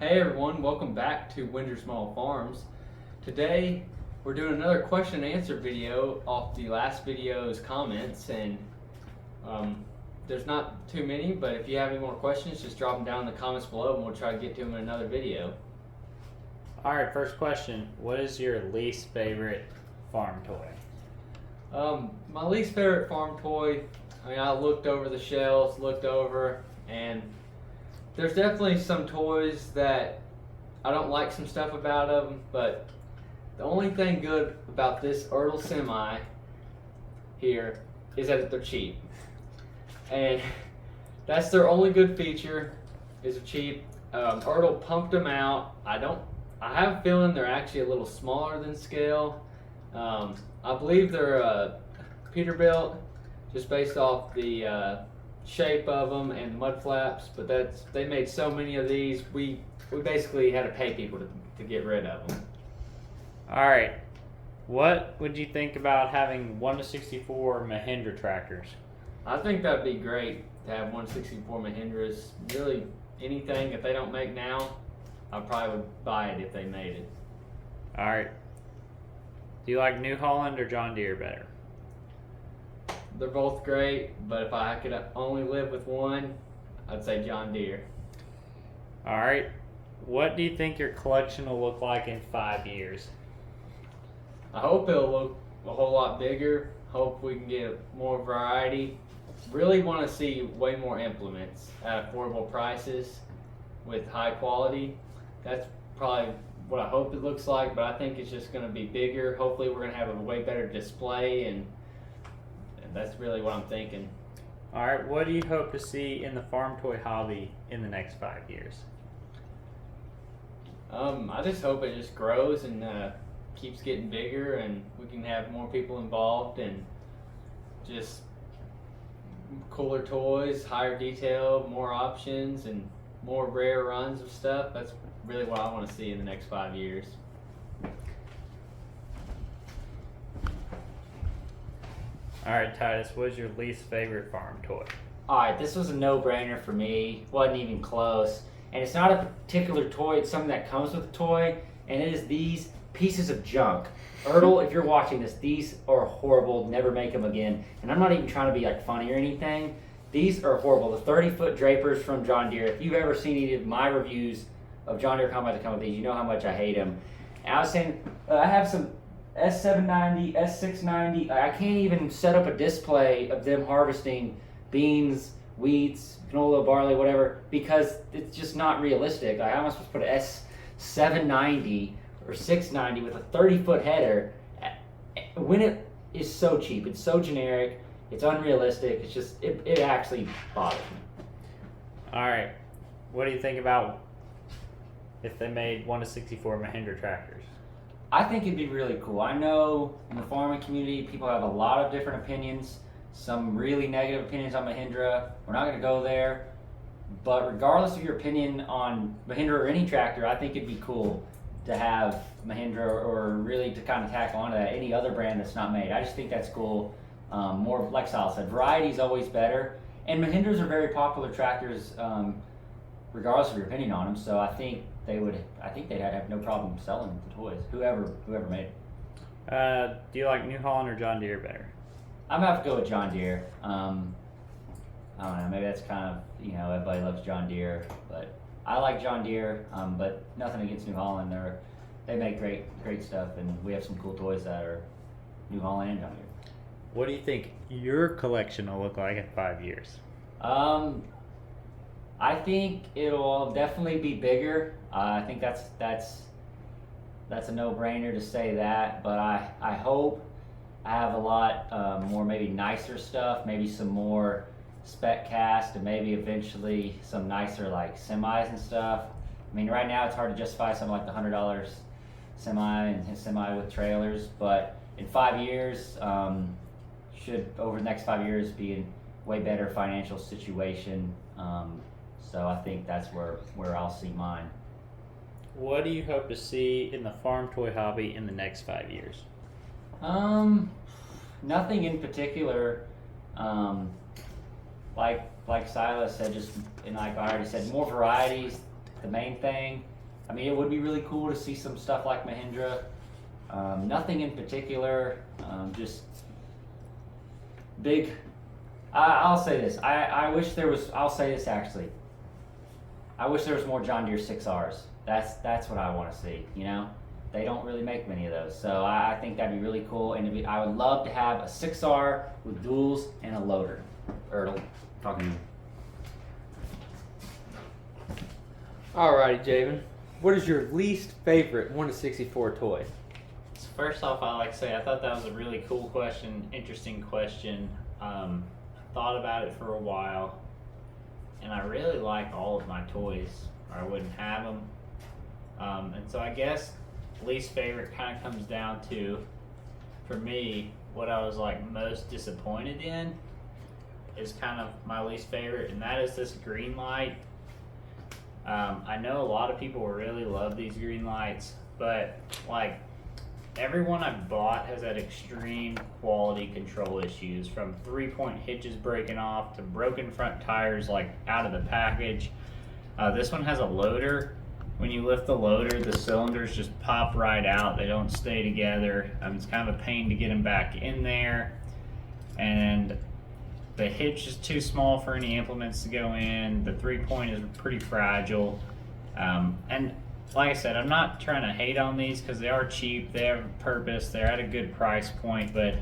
Hey everyone, welcome back to Winder Small Farms. Today we're doing another question and answer video off the last video's comments, and there's not too many, but if you have any more questions, just drop them down in the comments below and we'll try to get to them in another video. Alright, first question. What is your least favorite farm toy? My least favorite farm toy, I looked over the shelves, and there's definitely some toys that I don't like some stuff about them, but the only thing good about this Ertl Semi here is that they're cheap. And that's their only good feature, is they're cheap. Ertl pumped them out. I have a feeling they're actually a little smaller than scale. I believe they're Peterbilt, just based off the shape of them and the mud flaps, but they made so many of these, we basically had to pay people to get rid of them. Alright, what would you think about having 1-64 Mahindra tractors? I think that'd be great to have 164 Mahindras. Really, anything that they don't make now, I probably would buy it if they made it. Alright, do you like New Holland or John Deere better? They're both great, but if I could only live with one, I'd say John Deere. Alright, what do you think your collection will look like in 5 years? I hope it'll look a whole lot bigger. Hope we can get more variety. Really want to see way more implements at affordable prices with high quality. That's probably what I hope it looks like, but I think it's just going to be bigger. Hopefully we're going to have a way better display, and that's really what I'm thinking. Alright, what do you hope to see in the farm toy hobby in the next 5 years? I just hope it just grows and keeps getting bigger, and we can have more people involved, and just cooler toys, higher detail, more options, and more rare runs of stuff. That's really what I want to see in the next 5 years. Alright, Titus, what is your least favorite farm toy? Alright, this was a no-brainer for me. Wasn't even close. And it's not a particular toy, it's something that comes with the toy, and it is these pieces of junk. Ertl, if you're watching this, these are horrible. Never make them again. And I'm not even trying to be like funny or anything. These are horrible. The 30-foot drapers from John Deere. If you've ever seen any of my reviews of John Deere combines that come with these, you know how much I hate them. And I was saying, I have some S790, S690. I can't even set up a display of them harvesting beans, wheats, canola, barley, whatever, because it's just not realistic. Like, how am I supposed to put an S790 or 690 with a 30-foot header when it is so cheap? It's so generic. It's unrealistic. It's just, it actually bothers me. Alright, what do you think about if they made 1-64 Mahindra tractors? I think it'd be really cool. I know in the farming community, people have a lot of different opinions, some really negative opinions on Mahindra. We're not going to go there. But regardless of your opinion on Mahindra or any tractor, I think it'd be cool to have Mahindra, or really to kind of tackle onto that, any other brand that's not made. I just think that's cool. More, like Sal said, variety is always better. And Mahindras are very popular tractors, regardless of your opinion on them. So I think they'd have no problem selling the toys, whoever made it. Do you like New Holland or John Deere better? I'm gonna have to go with John Deere. I don't know, maybe that's kind of, everybody loves John Deere, but I like John Deere, but nothing against New Holland. They make great stuff, and we have some cool toys that are New Holland and John Deere. What do you think your collection will look like in 5 years? I think it'll definitely be bigger. I think that's a no-brainer to say that, but I hope I have a lot more, maybe nicer stuff, maybe some more spec cast, and maybe eventually some nicer like semis and stuff. I mean, right now it's hard to justify something like the $100 semi and his semi with trailers, but in 5 years, should over the next 5 years be in way better financial situation. So I think that's where I'll see mine. What do you hope to see in the farm toy hobby in the next 5 years? Nothing in particular. Like Silas said, just, and like I already said, more varieties. the main thing. I mean, it would be really cool to see some stuff like Mahindra. Nothing in particular, just big. I'll say this. I wish there was. I'll say this actually. I wish there was more John Deere 6Rs. That's what I want to see. You know, they don't really make many of those, so I think that'd be really cool. And I would love to have a 6R with duals and a loader. Ertl, talking to you. Alrighty, Javen. What is your least favorite 1/64 toy? So first off, I like to say I thought that was a really cool question, interesting question. I thought about it for a while, and I really like all of my toys, or I wouldn't have them. And so I guess least favorite kind of comes down to, for me, what I was like most disappointed in is kind of my least favorite, and that is this green light. I know a lot of people really love these green lights, but like everyone I've bought has had extreme quality control issues, from 3-point hitches breaking off to broken front tires like out of the package. This one has a loader. When you lift the loader, the cylinders just pop right out. They don't stay together. It's kind of a pain to get them back in there. And the hitch is too small for any implements to go in. The 3-point is pretty fragile. And like I said, I'm not trying to hate on these because they are cheap. They have a purpose. They're at a good price point. But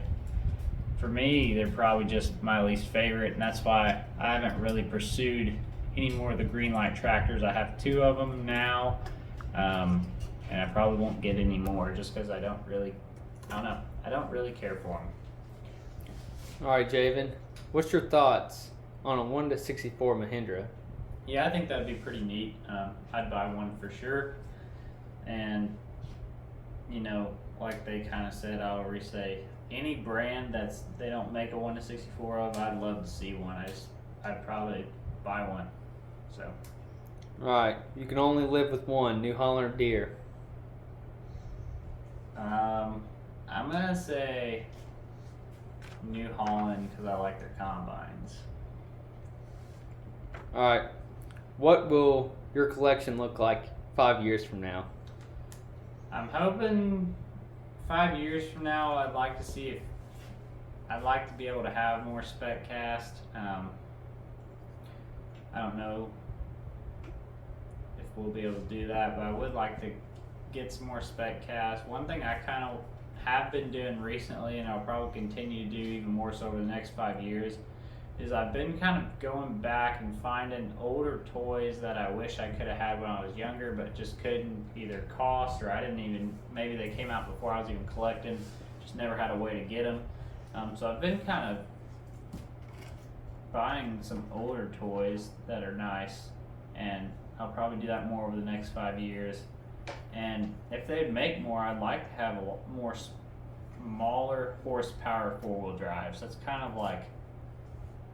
for me, they're probably just my least favorite. And that's why I haven't really pursued any more of the green light tractors. I have 2 of them now. And I probably won't get any more just because I don't really care for them. Alright, Javen. What's your thoughts on a 1/64 Mahindra? Yeah, I think that'd be pretty neat. I'd buy one for sure. And, you know, like they kind of said, I already say, any brand they don't make a 1/64 of, I'd love to see one. I'd probably buy one. So. Alright, you can only live with one, New Holland or Deere? I'm gonna say New Holland because I like their combines. Alright, what will your collection look like 5 years from now? I'm hoping 5 years from now, I'd like to be able to have more spec cast. I don't know if we'll be able to do that, but I would like to get some more spec cast. One thing I kind of have been doing recently, and I'll probably continue to do even more so over the next 5 years, is I've been kind of going back and finding older toys that I wish I could have had when I was younger, but just couldn't, either cost or maybe they came out before I was even collecting, just never had a way to get them. So I've been kind of buying some older toys that are nice, and I'll probably do that more over the next 5 years. And if they'd make more, I'd like to have a lot more smaller horsepower 4-wheel drives. That's kind of like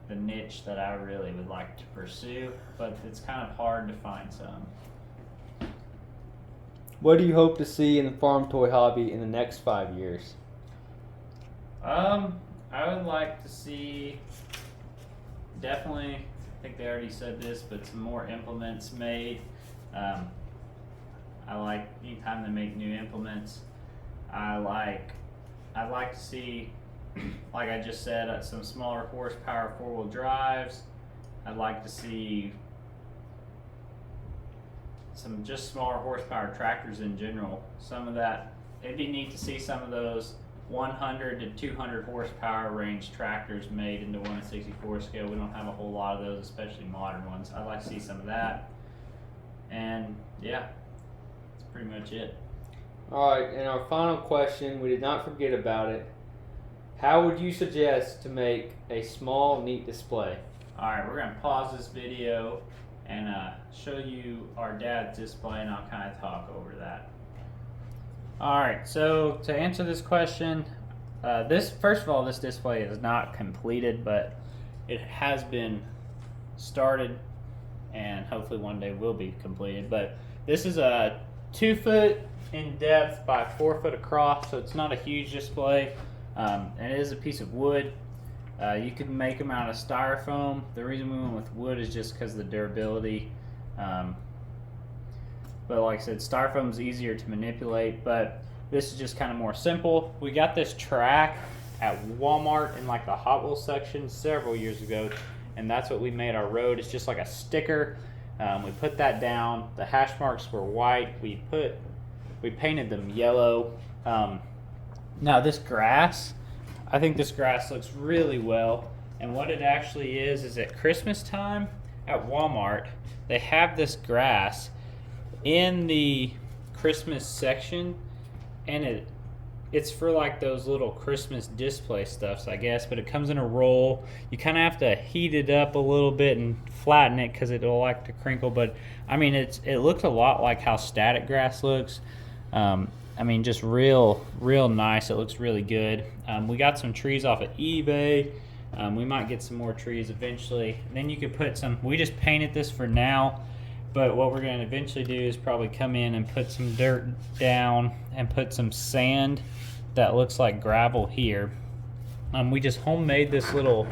the niche that I really would like to pursue, but it's kind of hard to find some. What do you hope to see in the farm toy hobby in the next 5 years? I would like to see, definitely, I think they already said this, but some more implements made. I like anytime they make new implements. I'd like to see, like I just said, some smaller horsepower 4-wheel drives. I'd like to see some just smaller horsepower tractors in general. Some of that, it'd be neat to see some of those 100 to 200 horsepower range tractors made into 1/64 scale. We don't have a whole lot of those, especially modern ones. I'd like to see some of that. And yeah, that's pretty much it. Alright, and our final question, we did not forget about it. How would you suggest to make a small, neat display? Alright, we're going to pause this video and show you our dad's display, and I'll kind of talk over that. Alright, so to answer this question, first of all, this display is not completed, but it has been started and hopefully one day will be completed. But this is a 2 foot in depth by 4 foot across, so it's not a huge display, and it is a piece of wood. You can make them out of styrofoam. The reason we went with wood is just because of the durability. but like I said, styrofoam's easier to manipulate, but this is just kind of more simple. We got this track at Walmart in like the Hot Wheels section several years ago, and that's what we made our road. It's just like a sticker. We put that down. The hash marks were white. We painted them yellow. Now this grass, I think this grass looks really well. And what it actually is at Christmas time at Walmart, they have this grass in the Christmas section, and it's for like those little Christmas display stuffs, I guess, but it comes in a roll. You kind of have to heat it up a little bit and flatten it because it'll like to crinkle, but I mean, it looks a lot like how static grass looks. I mean, just real nice. It looks really good. We got some trees off of eBay. We might get some more trees eventually. And then you could put some, we just painted this for now, but what we're going to eventually do is probably come in and put some dirt down and put some sand that looks like gravel here. We just homemade this little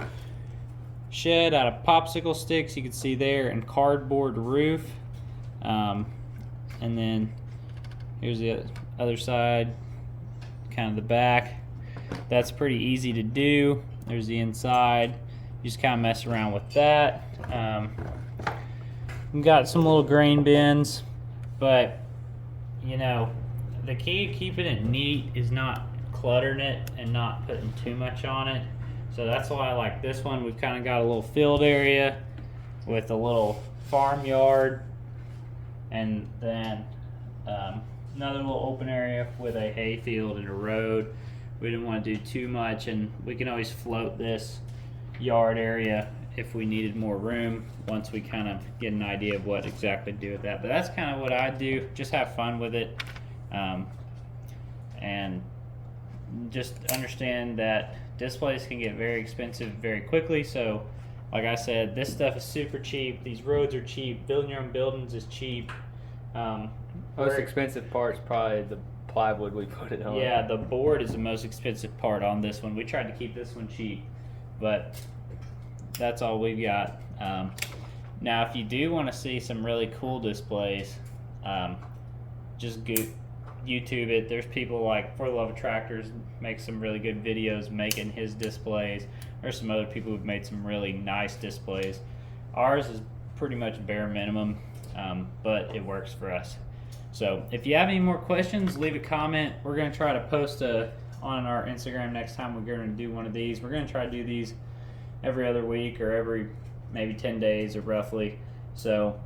shed out of popsicle sticks, you can see there, and cardboard roof. And then here's the other side, kind of the back. That's pretty easy to do. There's the inside. You just kind of mess around with that. We got some little grain bins, but you know, the key to keeping it neat is not cluttering it and not putting too much on it. So that's why I like this one. We've kind of got a little field area with a little farmyard, and then another little open area with a hay field and a road. We didn't want to do too much, and we can always float this yard area if we needed more room once we kind of get an idea of what exactly to do with that. But that's kind of what I do, just have fun with it, and just understand that displays can get very expensive very quickly. So like I said, this stuff is super cheap. These roads are cheap. Building your own buildings is cheap. Most expensive part's probably the plywood we put it on. Yeah, the board is the most expensive part on this one. We tried to keep this one cheap, but that's all we've got. Now, if you do want to see some really cool displays, just YouTube it. There's people like For the Love of Tractors make some really good videos making his displays. There's some other people who've made some really nice displays. Ours is pretty much bare minimum, but it works for us. So if you have any more questions, leave a comment. We're going to try to post on our Instagram next time we're going to do one of these. We're going to try to do these every other week or every maybe 10 days or roughly. So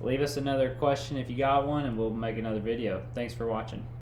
leave us another question if you got one, and we'll make another video. Thanks for watching.